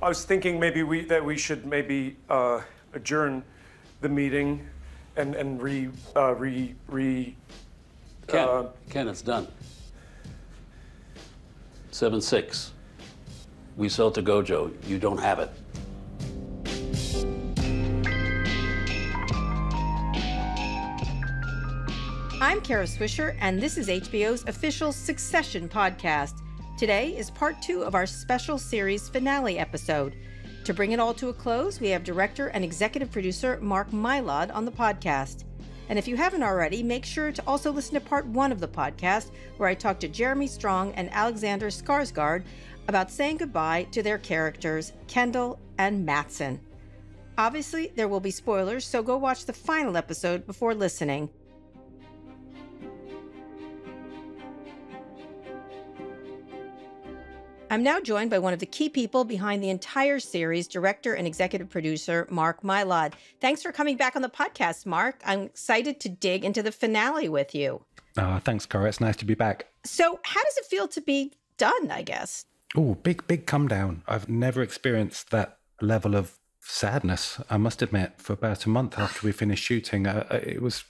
I was thinking maybe we should maybe adjourn the meeting and Ken, it's done. 7-6. We sell to Gojo. You don't have it. I'm Kara Swisher, and this is HBO's official Succession podcast. Today is part 2 of our special series finale episode. To bring it all to a close, we have director and executive producer Mark Mylod on the podcast. And if you haven't already, make sure to also listen to part 1 of the podcast, where I talked to Jeremy Strong and Alexander Skarsgård about saying goodbye to their characters, Kendall and Matsson. Obviously, there will be spoilers, so go watch the final episode before listening. I'm now joined by one of the key people behind the entire series, director and executive producer Mark Mylod. Thanks for coming back on the podcast, Mark. I'm excited to dig into the finale with you. Thanks, Cara. It's nice to be back. So how does it feel to be done, I guess? Oh, big come down. I've never experienced that level of sadness, I must admit. For about a month after we finished shooting, I was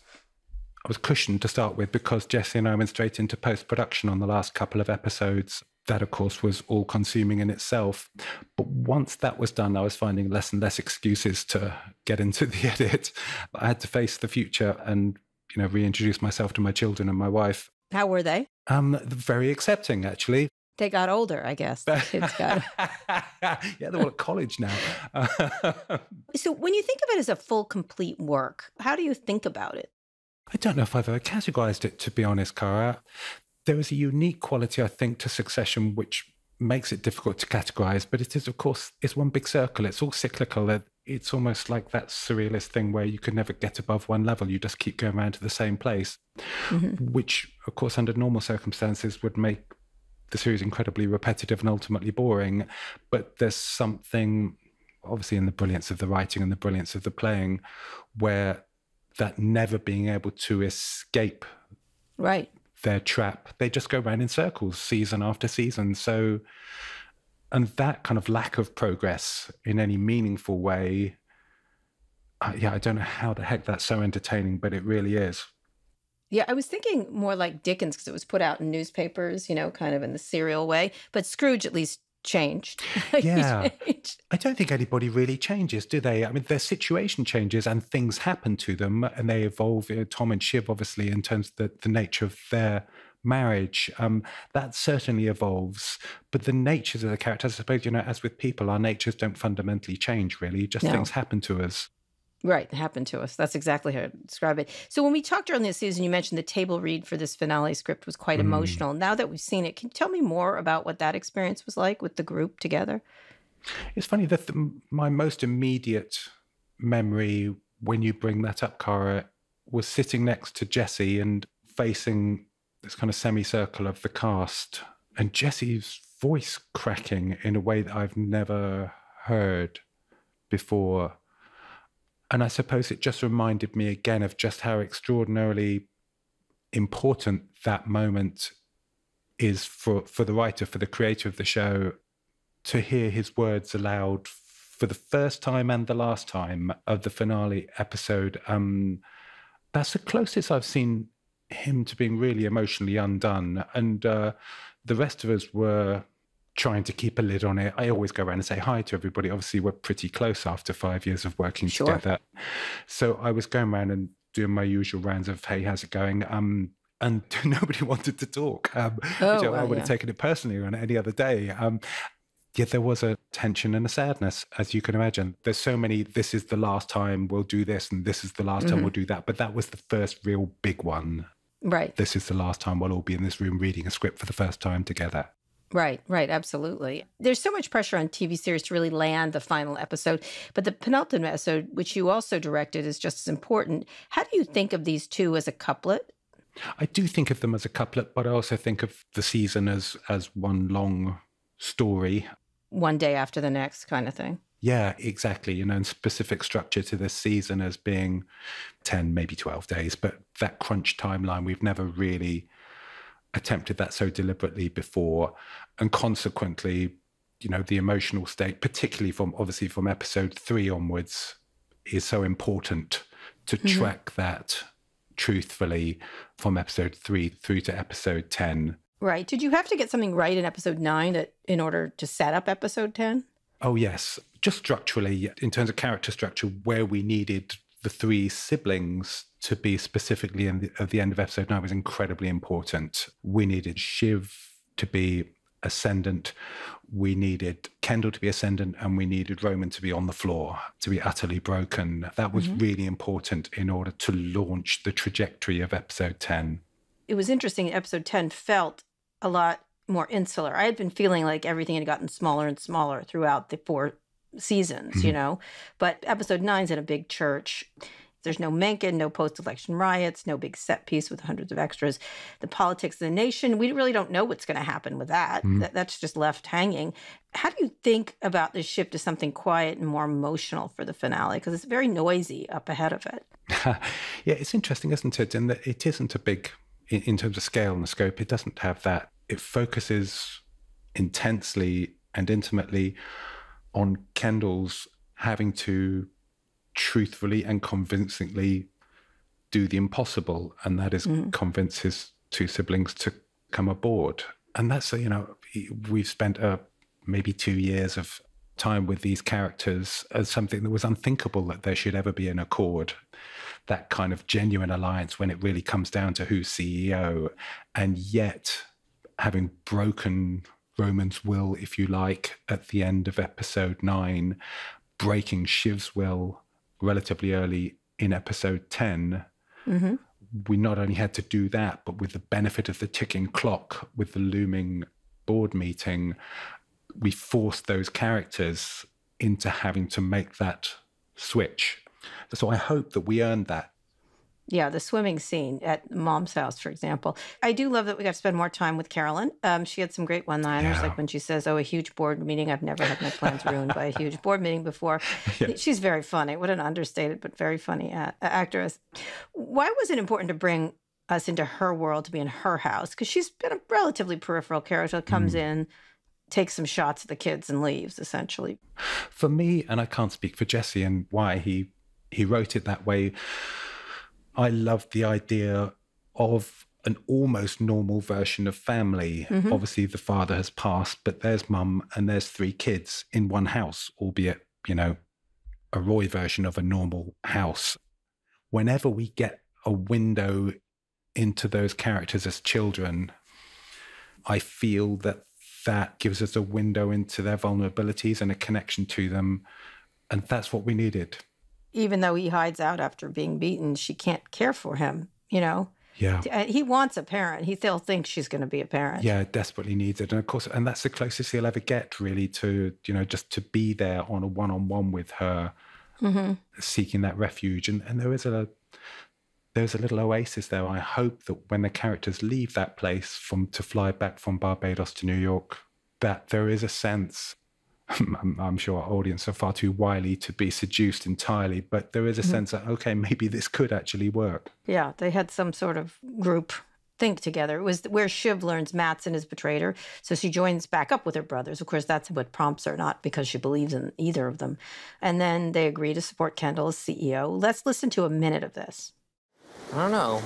cushioned to start with because Jesse and I went straight into post-production on the last couple of episodes. That, of course, was all-consuming in itself. But once that was done, I was finding less and less excuses to get into the edit. I had to face the future and, reintroduce myself to my children and my wife. How were they? Very accepting, actually. They got older, I guess. The kids got... Yeah, they're all at college now. So when you think of it as a full, complete work, how do you think about it? I don't know if I've ever categorized it, to be honest, Cara. There is a unique quality, I think, to Succession, which makes it difficult to categorize. But it is, of course, it's one big circle. It's all cyclical. It's almost like that surrealist thing where you could never get above one level. You just keep going around to the same place, which, of course, under normal circumstances would make the series incredibly repetitive and ultimately boring. But there's something, obviously, in the brilliance of the writing and the brilliance of the playing, where that never being able to escape their trap, they just go around in circles season after season. So, and that kind of lack of progress in any meaningful way, I don't know how the heck that's so entertaining, but it really is. Yeah, I was thinking more like Dickens because it was put out in newspapers, kind of in the serial way. But Scrooge at least changed. Yeah. I don't think anybody really changes, do they? I mean, their situation changes and things happen to them and they evolve. Tom and Shiv, obviously, in terms of the nature of their marriage, that certainly evolves. But the natures of the characters, I suppose, as with people, our natures don't fundamentally change, really. Just things happen to us. Right, happened to us. That's exactly how to describe it. So when we talked earlier in the season, you mentioned the table read for this finale script was quite emotional. Now that we've seen it, can you tell me more about what that experience was like with the group together? It's funny that my most immediate memory when you bring that up, Cara, was sitting next to Jesse and facing this kind of semicircle of the cast and Jesse's voice cracking in a way that I've never heard before. And I suppose it just reminded me again of just how extraordinarily important that moment is for the writer, for the creator of the show, to hear his words aloud for the first time and the last time of the finale episode. That's the closest I've seen him to being really emotionally undone. And the rest of us were trying to keep a lid on it. I always go around and say hi to everybody. Obviously, we're pretty close after 5 years of working together. So I was going around and doing my usual rounds of, hey, how's it going? And nobody wanted to talk. I would have taken it personally on any other day. Yet there was a tension and a sadness, as you can imagine. There's so many, this is the last time we'll do this, and this is the last time we'll do that. But that was the first real big one. Right. This is the last time we'll all be in this room reading a script for the first time together. Right, absolutely. There's so much pressure on TV series to really land the final episode, but the penultimate episode, which you also directed, is just as important. How do you think of these two as a couplet? I do think of them as a couplet, but I also think of the season as one long story. One day after the next kind of thing. Yeah, exactly. And specific structure to this season as being 10, maybe 12 days, but that crunch timeline, we've never really attempted that so deliberately before. And consequently, the emotional state, particularly obviously from episode 3 onwards, is so important to track that truthfully from episode 3 through to episode 10. Right. Did you have to get something right in episode 9 in order to set up episode 10? Oh, yes. Just structurally, in terms of character structure, where we needed the 3 siblings to be specifically at the end of episode 9 was incredibly important. We needed Shiv to be ascendant, we needed Kendall to be ascendant, and we needed Roman to be on the floor, to be utterly broken. That was really important in order to launch the trajectory of episode 10. It was interesting. Episode 10 felt a lot more insular. I had been feeling like everything had gotten smaller and smaller throughout the 4 seasons, but episode 9's in a big church. There's no Mencken, no post-election riots, no big set piece with hundreds of extras. The politics of the nation, we really don't know what's going to happen with that. That's just left hanging. How do you think about this shift to something quiet and more emotional for the finale? Because it's very noisy up ahead of it. Yeah, it's interesting, isn't it? In that it isn't a big, in terms of scale and scope, it doesn't have that. It focuses intensely and intimately on Kendall's having to truthfully and convincingly do the impossible, and that is convince his 2 siblings to come aboard. And that's, we've spent maybe 2 years of time with these characters as something that was unthinkable that there should ever be an accord, that kind of genuine alliance when it really comes down to who's CEO. And yet, having broken Roman's will, if you like, at the end of episode 9, breaking Shiv's will relatively early in episode 10, we not only had to do that, but with the benefit of the ticking clock, with the looming board meeting, we forced those characters into having to make that switch. So I hope that we earned that. Yeah, the swimming scene at Mom's house, for example. I do love that we got to spend more time with Carolyn. She had some great one-liners, like when she says, a huge board meeting. I've never had my plans ruined by a huge board meeting before. Yeah. She's very funny. What an understated but very funny actress. Why was it important to bring us into her world, to be in her house? Because she's been a relatively peripheral character that comes in, takes some shots at the kids and leaves, essentially. For me, and I can't speak for Jesse and why he wrote it that way, I loved the idea of an almost normal version of family. Obviously, the father has passed, but there's mum and there's 3 kids in one house, albeit, a Roy version of a normal house. Whenever we get a window into those characters as children, I feel that gives us a window into their vulnerabilities and a connection to them. And that's what we needed. Even though he hides out after being beaten, she can't care for him, Yeah. He wants a parent. He still thinks she's going to be a parent. Yeah, desperately needs it. And of course, and that's the closest he'll ever get, really, to, just to be there on a one-on-one with her, seeking that refuge. And there's a little oasis there. I hope that when the characters leave that place to fly back from Barbados to New York, that there is a sense, I'm sure our audience are far too wily to be seduced entirely, but there is a sense that, okay, maybe this could actually work. Yeah, they had some sort of group think together. It was where Shiv learns Matsson has betrayed her, so she joins back up with her brothers. Of course, that's what prompts her, not because she believes in either of them. And then they agree to support Kendall as CEO. Let's listen to a minute of this. I don't know.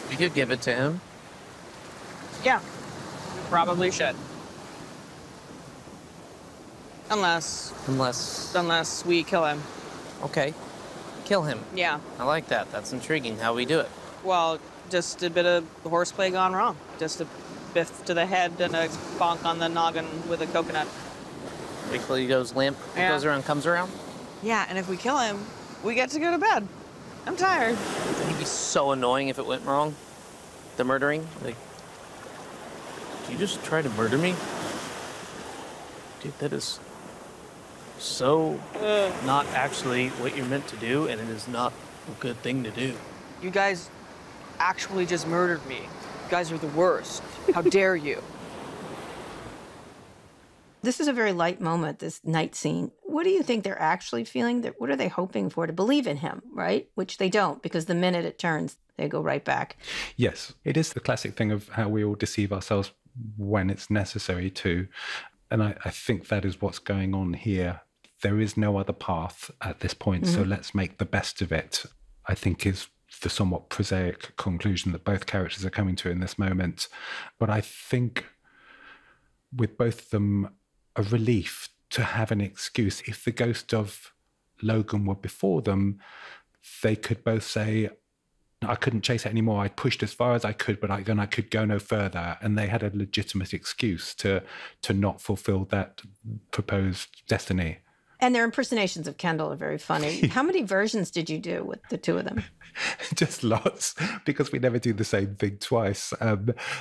We could give it to him. Yeah, we probably should. Unless we kill him. Okay. Kill him. Yeah. I like that. That's intriguing. How we do it. Well, just a bit of horseplay gone wrong. Just a biff to the head and a bonk on the noggin with a coconut. Wait till he goes limp. He goes around, comes around. Yeah, and if we kill him, we get to go to bed. I'm tired. It'd be so annoying if it went wrong. The murdering. Like, did you just try to murder me? Dude, that is so not actually what you're meant to do, and it is not a good thing to do. You guys actually just murdered me. You guys are the worst. How dare you? This is a very light moment, this night scene. What do you think they're actually feeling? What are they hoping for? To believe in him, right? Which they don't, because the minute it turns, they go right back. Yes, it is the classic thing of how we all deceive ourselves when it's necessary to. And I think that is what's going on here. There is no other path at this point, so let's make the best of it, I think is the somewhat prosaic conclusion that both characters are coming to in this moment. But I think with both of them, a relief to have an excuse. If the ghost of Logan were before them, they could both say, I couldn't chase it anymore. I pushed as far as I could, but then I could go no further. And they had a legitimate excuse to not fulfill that proposed destiny. And their impersonations of Kendall are very funny. How many versions did you do with the two of them? Just lots, because we never do the same thing twice.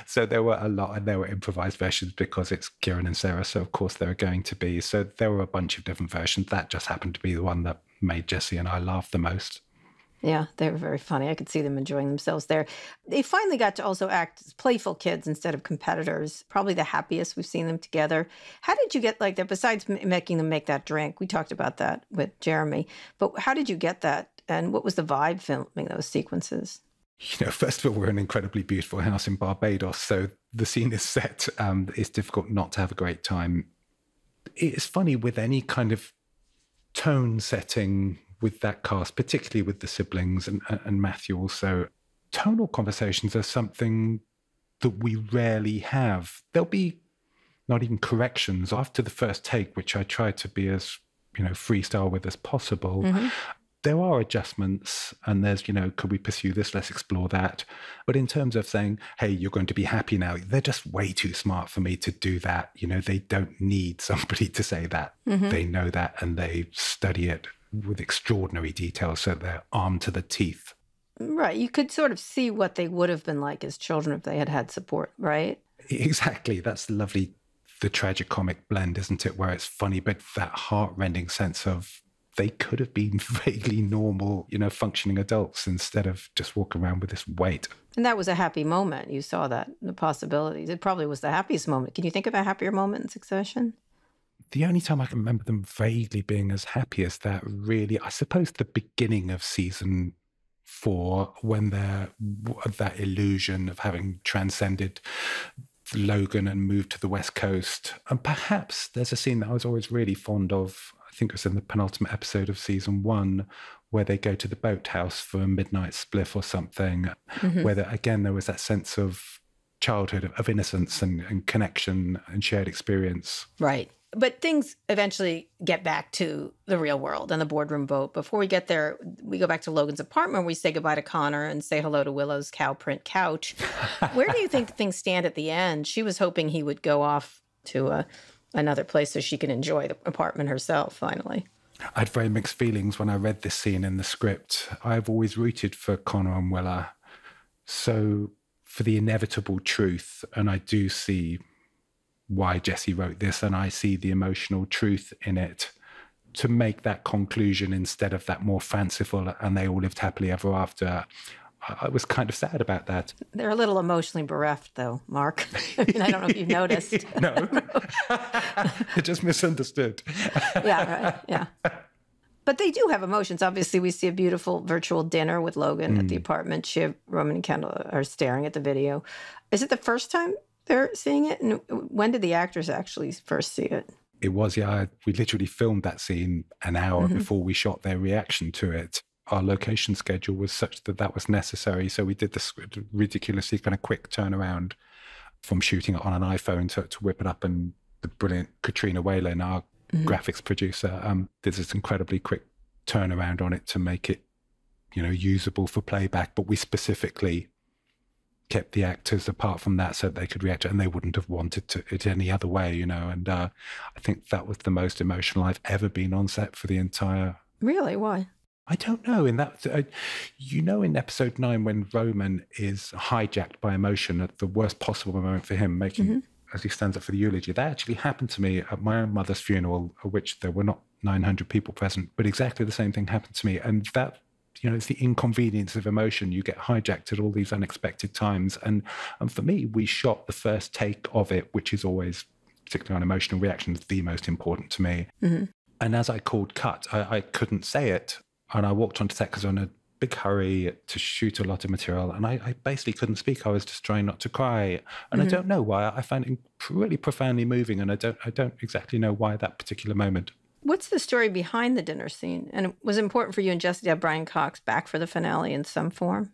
So there were a lot, and there were improvised versions because it's Kieran and Sarah. So of course there are going to be. So there were a bunch of different versions. That just happened to be the one that made Jesse and I laugh the most. Yeah, they were very funny. I could see them enjoying themselves there. They finally got to also act as playful kids instead of competitors. Probably the happiest we've seen them together. How did you get like that, besides making them make that drink? We talked about that with Jeremy. But how did you get that? And what was the vibe filming those sequences? You know, first of all, we're in an incredibly beautiful house in Barbados. So the scene is set. It's difficult not to have a great time. It's funny with any kind of tone setting with that cast, particularly with the siblings and Matthew also, tonal conversations are something that we rarely have. There'll be not even corrections after the first take, which I try to be as, freestyle with as possible. There are adjustments and there's, could we pursue this? Let's explore that. But in terms of saying, hey, you're going to be happy now, they're just way too smart for me to do that. They don't need somebody to say that. They know that and they study it with extraordinary detail, so they're armed to the teeth. Right. You could sort of see what they would have been like as children if they had had support, right? Exactly. That's lovely, the tragicomic blend, isn't it? Where it's funny, but that heart-rending sense of they could have been vaguely normal, functioning adults instead of just walking around with this weight. And that was a happy moment. You saw that, the possibilities. It probably was the happiest moment. Can you think of a happier moment in Succession? The only time I can remember them vaguely being as happy as that, really, I suppose the beginning of season 4, when they're that illusion of having transcended Logan and moved to the West Coast. And perhaps there's a scene that I was always really fond of. I think it was in the penultimate episode of season 1, where they go to the boathouse for a midnight spliff or something, where there was that sense of childhood, of innocence and connection and shared experience. Right. But things eventually get back to the real world and the boardroom vote. Before we get there, we go back to Logan's apartment. We say goodbye to Connor and say hello to Willow's cow print couch. Where do you think things stand at the end? She was hoping he would go off to another place so she can enjoy the apartment herself, finally. I had very mixed feelings when I read this scene in the script. I've always rooted for Connor and Willa. So for the inevitable truth, and I do see why Jesse wrote this, and I see the emotional truth in it, to make that conclusion instead of that more fanciful and they all lived happily ever after. I was kind of sad about that. They're a little emotionally bereft, though, Mark. I don't know if you've noticed. No, I just misunderstood. Yeah, right, yeah. But they do have emotions. Obviously, we see a beautiful virtual dinner with Logan at the apartment. Shiv, Roman, and Kendall are staring at the video. Is it the first time they're seeing it? And when did the actors actually first see it? It was, yeah. We literally filmed that scene an hour before we shot their reaction to it. Our location schedule was such that that was necessary. So we did this ridiculously kind of quick turnaround from shooting it on an iPhone to whip it up. And the brilliant Katrina Whalen, our graphics producer, did this incredibly quick turnaround on it to make it, usable for playback. But we specifically kept the actors apart from that so that they could react, and they wouldn't have wanted it any other way, And I think that was the most emotional I've ever been on set for the entire. Really? Why? I don't know. In that, in episode 9, when Roman is hijacked by emotion at the worst possible moment for him, making as he stands up for the eulogy, that actually happened to me at my own mother's funeral, at which there were not 900 people present, but exactly the same thing happened to me, and that. It's the inconvenience of emotion. You get hijacked at all these unexpected times. And for me, we shot the first take of it, which is always, particularly on emotional reactions, the most important to me. And as I called cut, I couldn't say it. And I walked onto set because I was on a big hurry to shoot a lot of material, and I basically couldn't speak. I was just trying not to cry, and I don't know why. I found it really profoundly moving, and I don't exactly know why that particular moment. What's the story behind the dinner scene? And it was important for you and Jesse to have Brian Cox back for the finale in some form?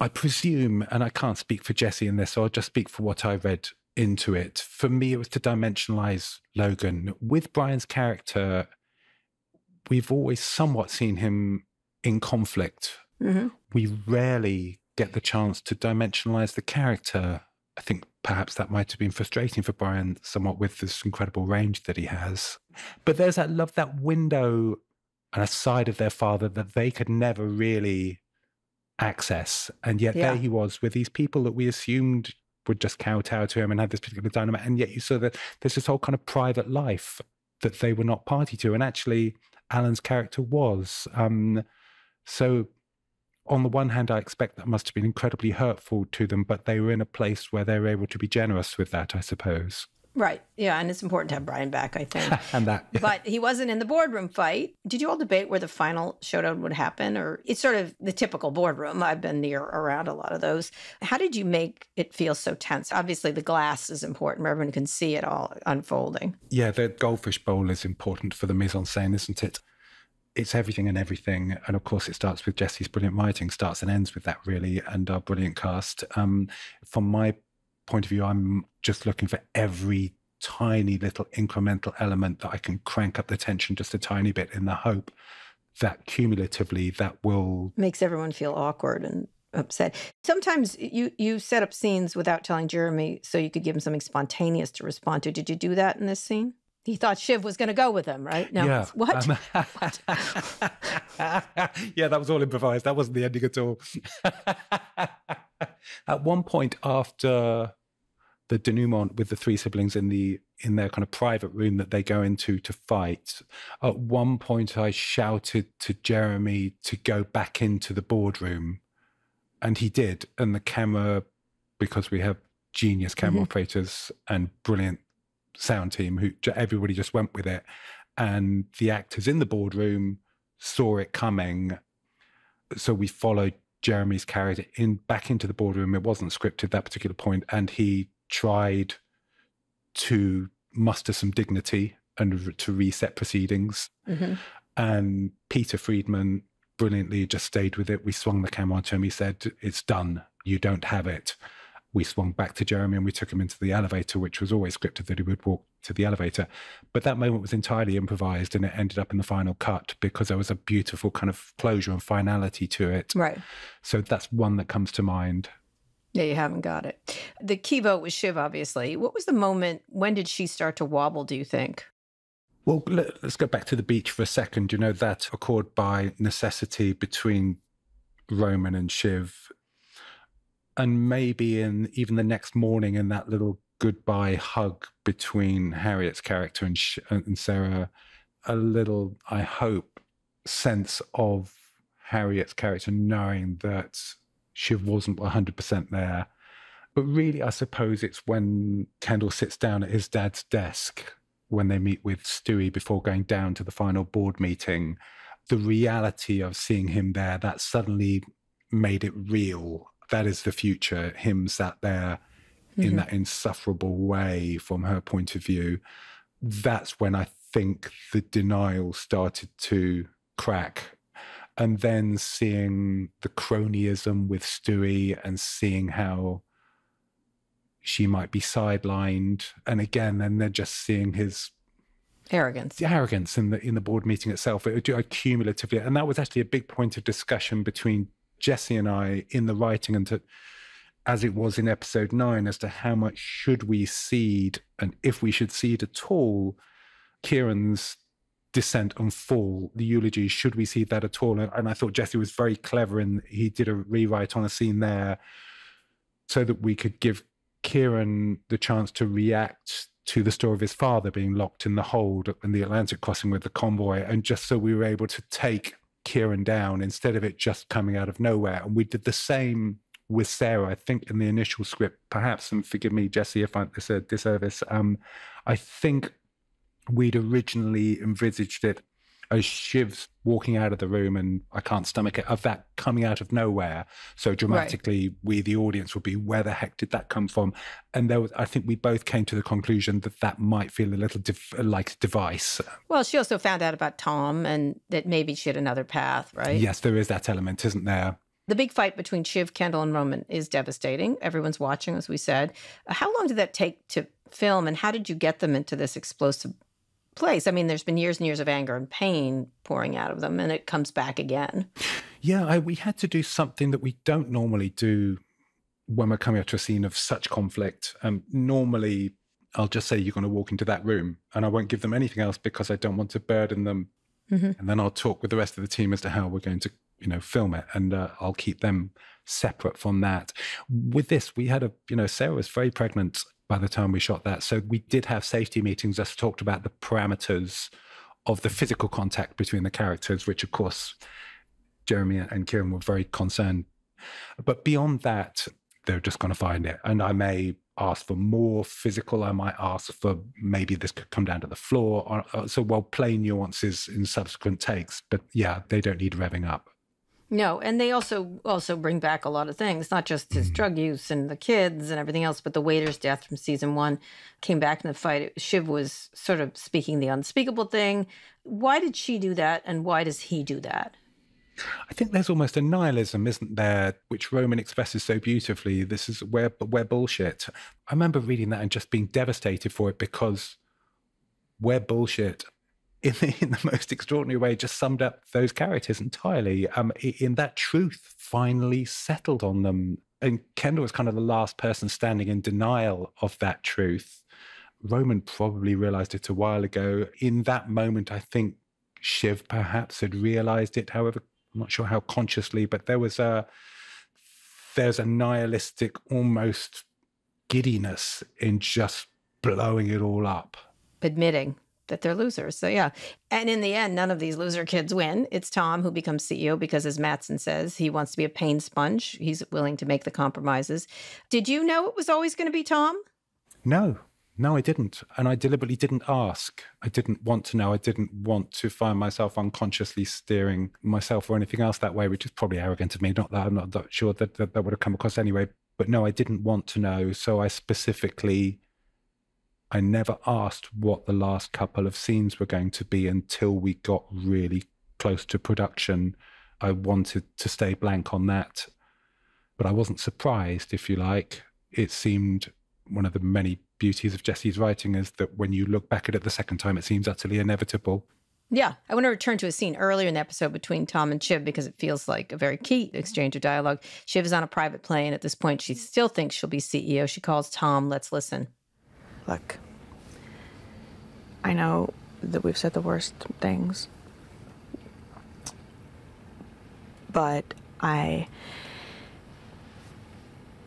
I presume, and I can't speak for Jesse in this, so I'll just speak for what I read into it. For me, it was to dimensionalize Logan. With Brian's character, we've always somewhat seen him in conflict. We rarely get the chance to dimensionalize the character. I think perhaps that might have been frustrating for Brian somewhat with this incredible range that he has. But there's that window and a side of their father that they could never really access. And yet there he was with these people that we assumed would just kowtow to him and have this particular dynamic. And yet you saw that there's this whole kind of private life that they were not party to. And actually, Alan's character was. So on the one hand, I expect that must have been incredibly hurtful to them, but they were in a place where they were able to be generous with that, I suppose. Right. Yeah. And it's important to have Brian back, I think. And that. Yeah. But he wasn't in the boardroom fight. Did you all debate where the final showdown would happen? Or it's sort of the typical boardroom. I've been around a lot of those. How did you make it feel so tense? Obviously, the glass is important where everyone can see it all unfolding. Yeah, the goldfish bowl is important for the mise-en-scène, isn't it? It's everything and everything. And of course, it starts with Jesse's brilliant writing, starts and ends with that, really, and our brilliant cast. From my point of view, I'm just looking for every tiny little incremental element that I can crank up the tension just a tiny bit in the hope that cumulatively that will... Makes everyone feel awkward and upset. Sometimes you set up scenes without telling Jeremy so you could give him something spontaneous to respond to. Did you do that in this scene? He thought Shiv was going to go with him, right? No. Yeah. What? Yeah, that was all improvised. That wasn't the ending at all. At one point after the denouement with the three siblings in their kind of private room that they go into to fight, at one point I shouted to Jeremy to go back into the boardroom, and he did. And the camera, because we have genius camera operators and brilliant sound team who everybody just went with it, and the actors in the boardroom saw it coming, so we followed Jeremy's character back into the boardroom. It wasn't scripted that particular point, and he tried to muster some dignity and to reset proceedings. And Peter Friedman brilliantly just stayed with it. We swung the camera onto him. He said, "It's done. You don't have it." We swung back to Jeremy and we took him into the elevator, which was always scripted that he would walk to the elevator. But that moment was entirely improvised, and it ended up in the final cut because there was a beautiful kind of closure and finality to it. Right. So that's one that comes to mind. Yeah, you haven't got it. The key vote was Shiv, obviously. What was the moment? When did she start to wobble, do you think? Well, let's go back to the beach for a second. You know, that accord by necessity between Roman and Shiv, and maybe in even the next morning in that little goodbye hug between Harriet's character and Sarah, a little, I hope, sense of Harriet's character knowing that Shiv wasn't 100% there. But really, I suppose it's when Kendall sits down at his dad's desk when they meet with Stewie before going down to the final board meeting, the reality of seeing him there, that suddenly made it real. That is the future, him sat there in that insufferable way from her point of view. That's when I think the denial started to crack. And then seeing the cronyism with Stewie and seeing how she might be sidelined. And again, then they're just seeing his Arrogance. the arrogance in the board meeting itself. It would cumulatively, and that was actually a big point of discussion between Jesse and I in the writing, and as it was in episode 9, as to how much should we cede, and if we should cede at all, Kieran's descent and fall, the eulogy, should we cede that at all? And I thought Jesse was very clever, and he did a rewrite on a scene there so that we could give Kieran the chance to react to the story of his father being locked in the hold in the Atlantic crossing with the convoy, and just so we were able to take Kieran down instead of it just coming out of nowhere. And we did the same with Sarah, I think, in the initial script, perhaps, and forgive me, Jesse, if it's a disservice. I think we'd originally envisaged it as Shiv's walking out of the room and I can't stomach it, of that coming out of nowhere. So dramatically, we, the audience, would be, where the heck did that come from? And there was, I think we both came to the conclusion that that might feel a little like a device. Well, she also found out about Tom and that maybe she had another path, right? Yes, there is that element, isn't there? The big fight between Shiv, Kendall, and Roman is devastating. Everyone's watching, as we said. How long did that take to film, and how did you get them into this explosive place? I mean, there's been years and years of anger and pain pouring out of them, and it comes back again. Yeah, we had to do something that we don't normally do when we're coming up to a scene of such conflict. Normally, I'll just say you're going to walk into that room, and I won't give them anything else because I don't want to burden them. And then I'll talk with the rest of the team as to how we're going to, film it, and I'll keep them separate from that. With this, we had Sarah was very pregnant by the time we shot that. So we did have safety meetings that talked about the parameters of the physical contact between the characters, which of course, Jeremy and Kieran were very concerned. But beyond that, they're just going to find it. And I may ask for more physical. I might ask for maybe this could come down to the floor. So we'll play nuances in subsequent takes. But yeah, they don't need revving up. No, and they also bring back a lot of things, not just his drug use and the kids and everything else, but the waiter's death from season 1 came back in the fight. Shiv was sort of speaking the unspeakable thing. Why did she do that, and why does he do that? I think there's almost a nihilism, isn't there, which Roman expresses so beautifully. This is we're bullshit. I remember reading that and just being devastated for it, because we're bullshit in the most extraordinary way just summed up those characters entirely. In that truth finally settled on them. And Kendall was kind of the last person standing in denial of that truth. Roman probably realized it a while ago. In that moment, I think Shiv perhaps had realized it. However, I'm not sure how consciously, but there's a nihilistic, almost giddiness in just blowing it all up. Admitting that they're losers. So yeah. And in the end, none of these loser kids win. It's Tom who becomes CEO because, as Matsson says, he wants to be a pain sponge. He's willing to make the compromises. Did you know it was always going to be Tom? No, I didn't. And I deliberately didn't ask. I didn't want to know. I didn't want to find myself unconsciously steering myself or anything else that way, which is probably arrogant of me. Not that I'm not sure that would have come across anyway. But no, I didn't want to know. So I never asked what the last couple of scenes were going to be until we got really close to production. I wanted to stay blank on that. But I wasn't surprised, if you like. It seemed one of the many beauties of Jesse's writing is that when you look back at it the second time, it seems utterly inevitable. Yeah. I want to return to a scene earlier in the episode between Tom and Shiv because it feels like a very key exchange of dialogue. Shiv is on a private plane. At this point, she still thinks she'll be CEO. She calls Tom. Let's listen. Look, I know that we've said the worst things, but I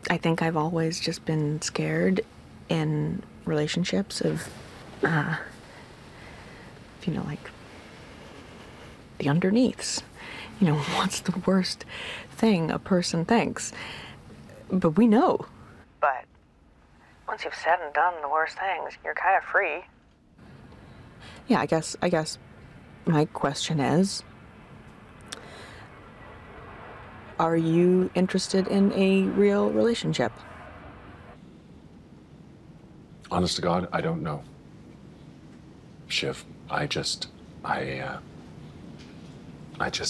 think I've always just been scared in relationships of, like the underneaths. What's the worst thing a person thinks? But we know. But once you've said and done the worst things, you're kind of free. Yeah, I guess my question is, are you interested in a real relationship? Honest to God, I don't know. Shiv, I just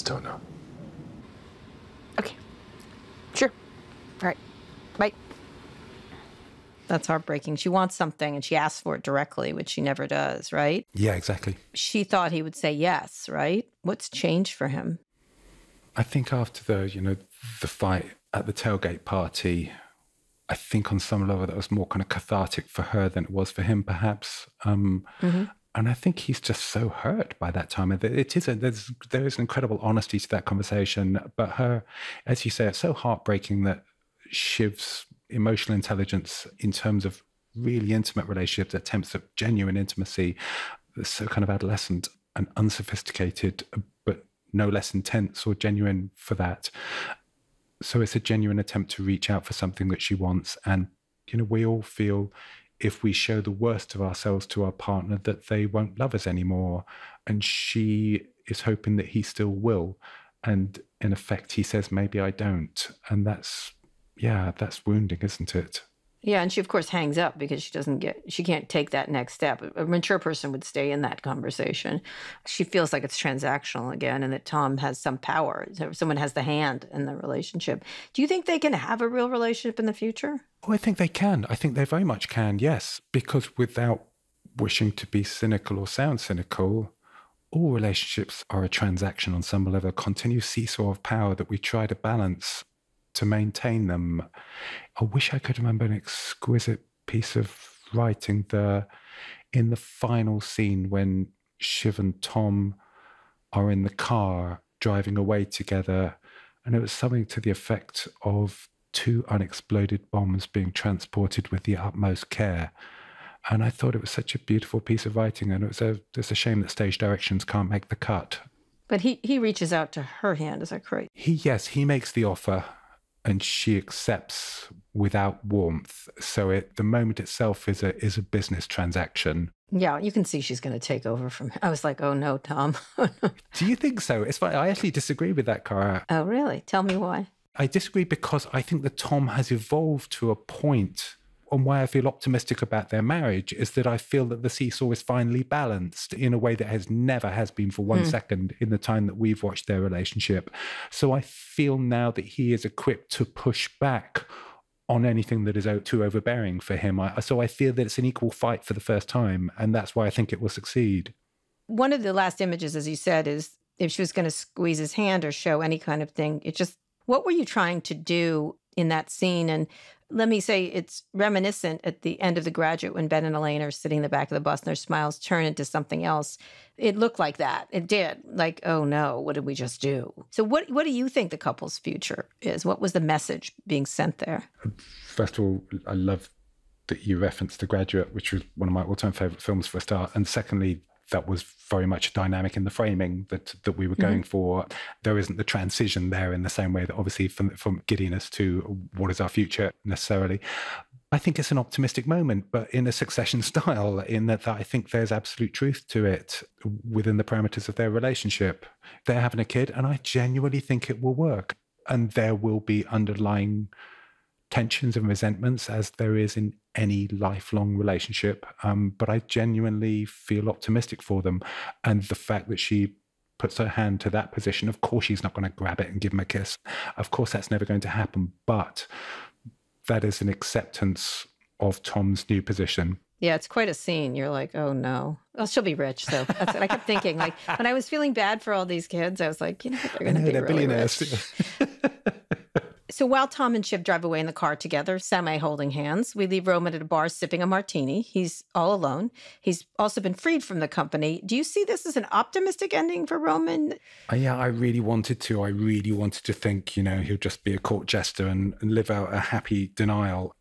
don't know. Okay. Sure. All right. Bye. That's heartbreaking. She wants something and she asks for it directly, which she never does, right? Yeah, exactly. She thought he would say yes, right? What's changed for him? I think after the fight at the tailgate party, I think on some level that was more kind of cathartic for her than it was for him, perhaps. And I think he's just so hurt by that time. There is an incredible honesty to that conversation, but her, as you say, it's so heartbreaking that Shiv's emotional intelligence in terms of really intimate relationships, attempts at genuine intimacy, is so kind of adolescent and unsophisticated, but no less intense or genuine for that. So it's a genuine attempt to reach out for something that she wants. And, we all feel if we show the worst of ourselves to our partner, that they won't love us anymore. And she is hoping that he still will. And in effect, he says, maybe I don't. And that's wounding, isn't it? Yeah, and she of course hangs up because she can't take that next step. A mature person would stay in that conversation. She feels like it's transactional again and that Tom has some power. Someone has the hand in the relationship. Do you think they can have a real relationship in the future? Oh, I think they can. I think they very much can, yes. Because without wishing to be cynical or sound cynical, all relationships are a transaction on some level, a continuous seesaw of power that we try to balance to maintain them. I wish I could remember an exquisite piece of writing in the final scene when Shiv and Tom are in the car driving away together, and it was something to the effect of 2 unexploded bombs being transported with the utmost care. And I thought it was such a beautiful piece of writing, and it's a shame that stage directions can't make the cut. But he reaches out to her hand, is that correct? He makes the offer, and she accepts without warmth. So the moment itself is a business transaction. Yeah, you can see she's going to take over from him. I was like, oh no, Tom. Do you think so? It's funny. I actually disagree with that, Cara. Oh, really? Tell me why. I disagree because I think that Tom has evolved to a point, and why I feel optimistic about their marriage is that I feel that the seesaw is finally balanced in a way that never has been for 1 second in the time that we've watched their relationship. So I feel now that he is equipped to push back on anything that is too overbearing for him. So I feel that it's an equal fight for the first time, and that's why I think it will succeed. One of the last images, as you said, is if she was going to squeeze his hand or show any kind of thing, what were you trying to do in that scene? And let me say it's reminiscent at the end of The Graduate when Ben and Elaine are sitting in the back of the bus and their smiles turn into something else. It looked like that. It did. Like, oh no, what did we just do? So what do you think the couple's future is? What was the message being sent there? First of all, I love that you referenced The Graduate, which was one of my all-time favorite films for a start. And secondly, that was very much a dynamic in the framing that we were going for. There isn't the transition there in the same way that obviously from giddiness to what is our future necessarily. I think it's an optimistic moment, but in a Succession style, in that I think there's absolute truth to it within the parameters of their relationship. They're having a kid, and I genuinely think it will work. And there will be underlying tensions and resentments, as there is in any lifelong relationship. But I genuinely feel optimistic for them. And the fact that she puts her hand to that position, of course she's not going to grab it and give him a kiss. Of course that's never going to happen. But that is an acceptance of Tom's new position. Yeah, it's quite a scene. You're like, oh no. Well, she'll be rich. So that's what I kept thinking. Like when I was feeling bad for all these kids, I was like, you know, they're going to be really billionaires. Rich. So while Tom and Shiv drive away in the car together, semi-holding hands, we leave Roman at a bar sipping a martini. He's all alone. He's also been freed from the company. Do you see this as an optimistic ending for Roman? Yeah, I really wanted to. I really wanted to think, you know, he'll just be a court jester and live out a happy denial.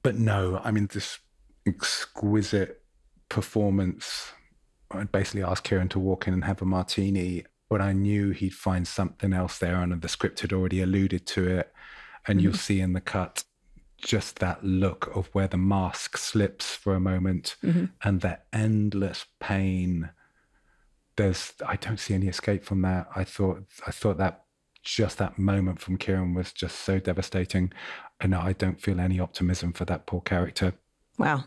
But no, I mean, this exquisite performance. I'd basically asked Kieran to walk in and have a martini, but I knew he'd find something else there, and the script had already alluded to it. And you'll see in the cut just that look of where the mask slips for a moment and that endless pain. I don't see any escape from that. I thought that just that moment from Kieran was just so devastating. And I don't feel any optimism for that poor character. Wow.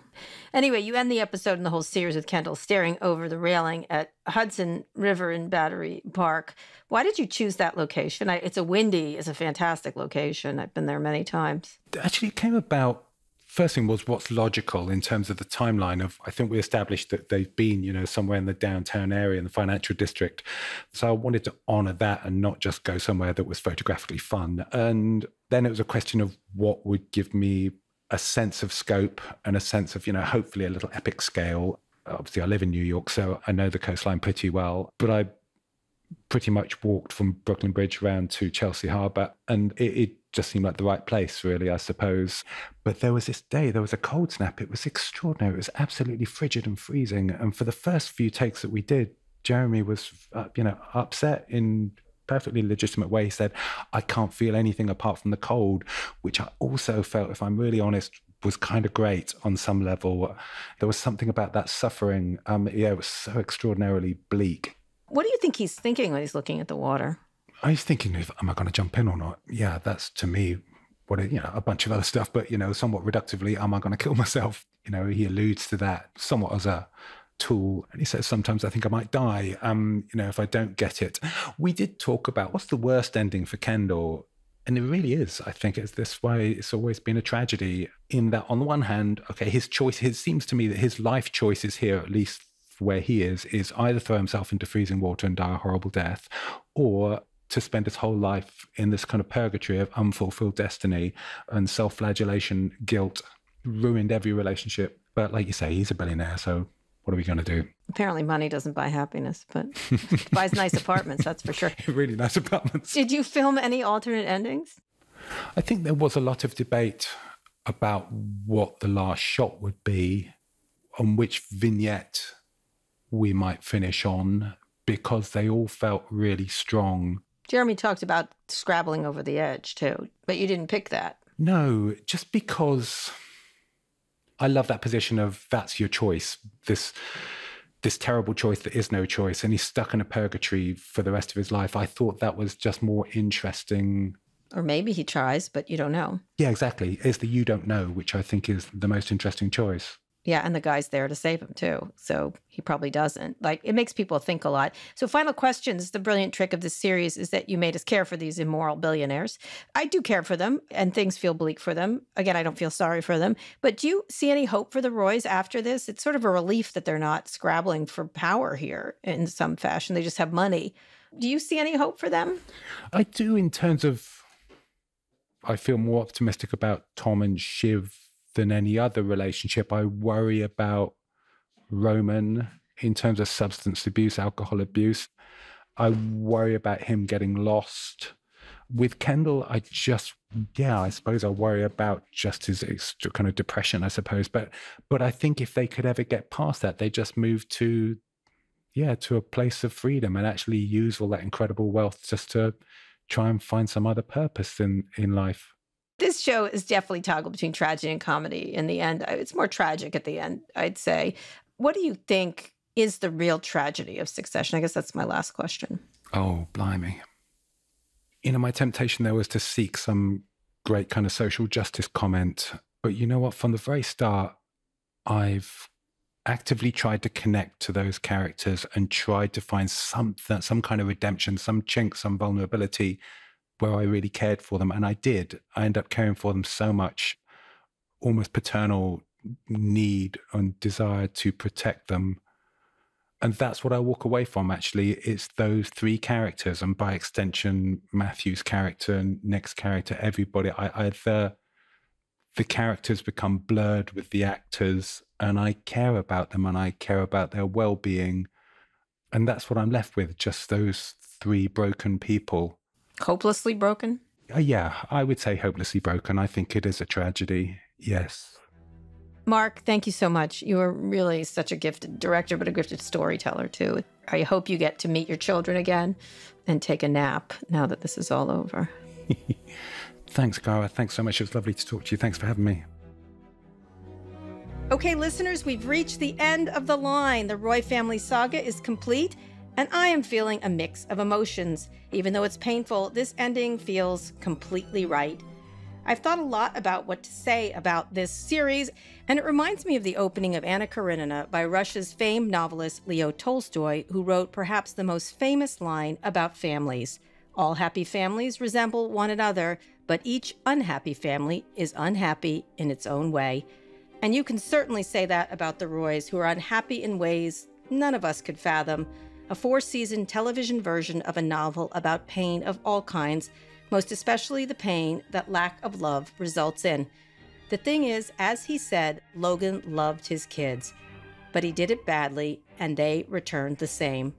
Anyway, you end the episode and the whole series with Kendall staring over the railing at Hudson River in Battery Park. Why did you choose that location? It's a fantastic location. I've been there many times. Actually, it came about, first thing was what's logical in terms of the timeline of, I think we established that they've been, you know, somewhere in the downtown area in the financial district. So I wanted to honor that and not just go somewhere that was photographically fun. And then it was a question of what would give me a sense of scope and a sense of, you know, hopefully a little epic scale. Obviously, I live in New York, so I know the coastline pretty well, but I pretty much walked from Brooklyn Bridge around to Chelsea Harbour, and it just seemed like the right place, really, I suppose. But there was this day, there was a cold snap. It was extraordinary. It was absolutely frigid and freezing. And for the first few takes that we did, Jeremy was, upset in perfectly legitimate way. He said, I can't feel anything apart from the cold, which I also felt, if I'm really honest, was kind of great on some level. There was something about that suffering. It was so extraordinarily bleak. What do you think he's thinking when he's looking at the water? I was thinking, am I going to jump in or not? Yeah, that's to me a bunch of other stuff, but, somewhat reductively, am I going to kill myself? He alludes to that somewhat as a tool. And he says, sometimes I think I might die, if I don't get it. We did talk about what's the worst ending for Kendall. And it really is. I think it's this way. It's always been a tragedy in that, on the one hand, okay, it seems to me that his life choices here, at least where he is either throw himself into freezing water and die a horrible death, or to spend his whole life in this kind of purgatory of unfulfilled destiny and self-flagellation, guilt, ruined every relationship. But like you say, he's a billionaire, so what are we going to do? Apparently money doesn't buy happiness, but it buys nice apartments, that's for sure. Really nice apartments. Did you film any alternate endings? I think there was a lot of debate about what the last shot would be, on which vignette we might finish on, because they all felt really strong. Jeremy talked about scrabbling over the edge too, but you didn't pick that. No, just because I love that position of that's your choice, this terrible choice that is no choice, and he's stuck in a purgatory for the rest of his life. I thought that was just more interesting. Or maybe he tries, but you don't know. Yeah, exactly. It's the you don't know, which I think is the most interesting choice. Yeah, and the guy's there to save him too, so he probably doesn't. It makes people think a lot. So final questions, the brilliant trick of this series is that you made us care for these immoral billionaires. I do care for them, and things feel bleak for them. Again, I don't feel sorry for them. But do you see any hope for the Roys after this? It's sort of a relief that they're not scrabbling for power here in some fashion. They just have money. Do you see any hope for them? I do, in terms of, I feel more optimistic about Tom and Shiv than any other relationship. I worry about Roman in terms of substance abuse, alcohol abuse. I worry about him getting lost. With Kendall, I suppose I worry about just his kind of depression, I suppose. But I think if they could ever get past that, they just move to a place of freedom and actually use all that incredible wealth just to try and find some other purpose in life. This show is definitely toggled between tragedy and comedy in the end. It's more tragic at the end, I'd say. What do you think is the real tragedy of Succession? I guess that's my last question. Oh, blimey. My temptation there was to seek some great kind of social justice comment. But you know what? From the very start, I've actively tried to connect to those characters and tried to find some kind of redemption, some chink, some vulnerability where I really cared for them. And I did. I ended up caring for them so much, almost paternal need and desire to protect them. And that's what I walk away from, actually. It's those three characters, and by extension, Matthew's character and Nick's character, everybody. The characters become blurred with the actors, and I care about them and I care about their well-being. And that's what I'm left with, just those three broken people. Hopelessly broken? Yeah, I would say hopelessly broken. I think it is a tragedy, yes. Mark, thank you so much. You are really such a gifted director, but a gifted storyteller, too. I hope you get to meet your children again and take a nap now that this is all over. Thanks, Cara. Thanks so much. It was lovely to talk to you. Thanks for having me. Okay, listeners, we've reached the end of the line. The Roy family saga is complete, and I am feeling a mix of emotions. Even though it's painful, this ending feels completely right. I've thought a lot about what to say about this series, and it reminds me of the opening of Anna Karenina by Russia's famed novelist Leo Tolstoy, who wrote perhaps the most famous line about families. All happy families resemble one another, but each unhappy family is unhappy in its own way. And you can certainly say that about the Roys, who are unhappy in ways none of us could fathom. A 4-season television version of a novel about pain of all kinds, most especially the pain that lack of love results in. The thing is, as he said, Logan loved his kids, but he did it badly, and they returned the same.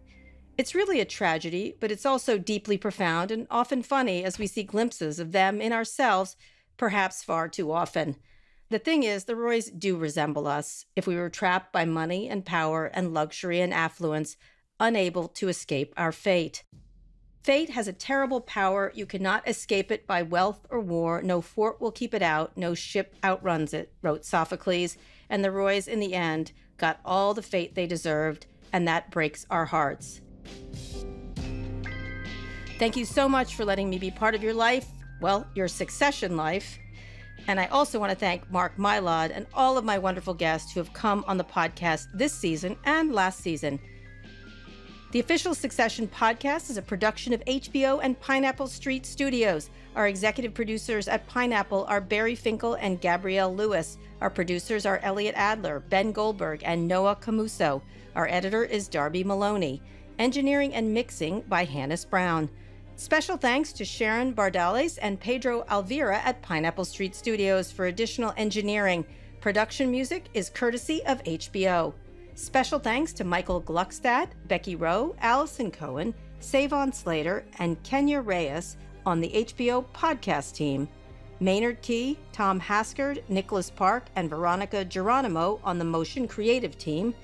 It's really a tragedy, but it's also deeply profound and often funny as we see glimpses of them in ourselves, perhaps far too often. The thing is, the Roys do resemble us if we were trapped by money and power and luxury and affluence, unable to escape our fate. Fate has a terrible power. You cannot escape it by wealth or war. No fort will keep it out. No ship outruns it, wrote Sophocles. And the Roys, in the end, got all the fate they deserved, and that breaks our hearts. Thank you so much for letting me be part of your life, well, your Succession life. And I also want to thank Mark Mylod and all of my wonderful guests who have come on the podcast this season and last season. The Official Succession podcast is a production of HBO and Pineapple Street Studios. Our executive producers at Pineapple are Barry Finkel and Gabrielle Lewis. Our producers are Elliot Adler, Ben Goldberg, and Noah Camuso. Our editor is Darby Maloney. Engineering and mixing by Hannes Brown. Special thanks to Sharon Bardales and Pedro Alvira at Pineapple Street Studios for additional engineering. Production music is courtesy of HBO. Special thanks to Michael Gluckstadt, Becky Rowe, Allison Cohen, Savon Slater, and Kenya Reyes on the HBO podcast team. Maynard Key, Tom Haskard, Nicholas Park, and Veronica Geronimo on the Motion Creative team.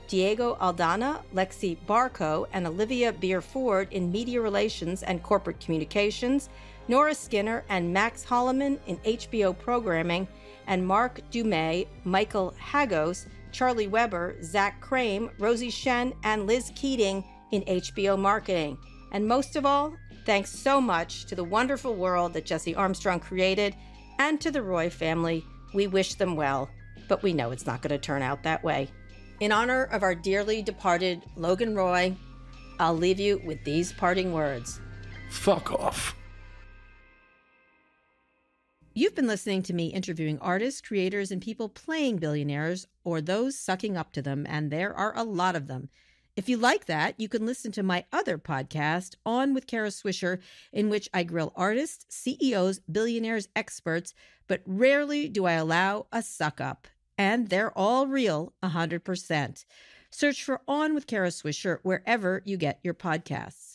Diego Aldana, Lexi Barco, and Olivia Beer-Ford in Media Relations and Corporate Communications. Nora Skinner and Max Holloman in HBO Programming. And Mark Dumais, Michael Hagos, Charlie Weber, Zach Crame, Rosie Shen, and Liz Keating in HBO Marketing. And most of all, thanks so much to the wonderful world that Jesse Armstrong created and to the Roy family. We wish them well, but we know it's not going to turn out that way. In honor of our dearly departed Logan Roy, I'll leave you with these parting words. Fuck off. You've been listening to me interviewing artists, creators, and people playing billionaires or those sucking up to them, and there are a lot of them. If you like that, you can listen to my other podcast, On with Kara Swisher, in which I grill artists, CEOs, billionaires, experts, but rarely do I allow a suck up. And they're all real, 100%. Search for On with Kara Swisher wherever you get your podcasts.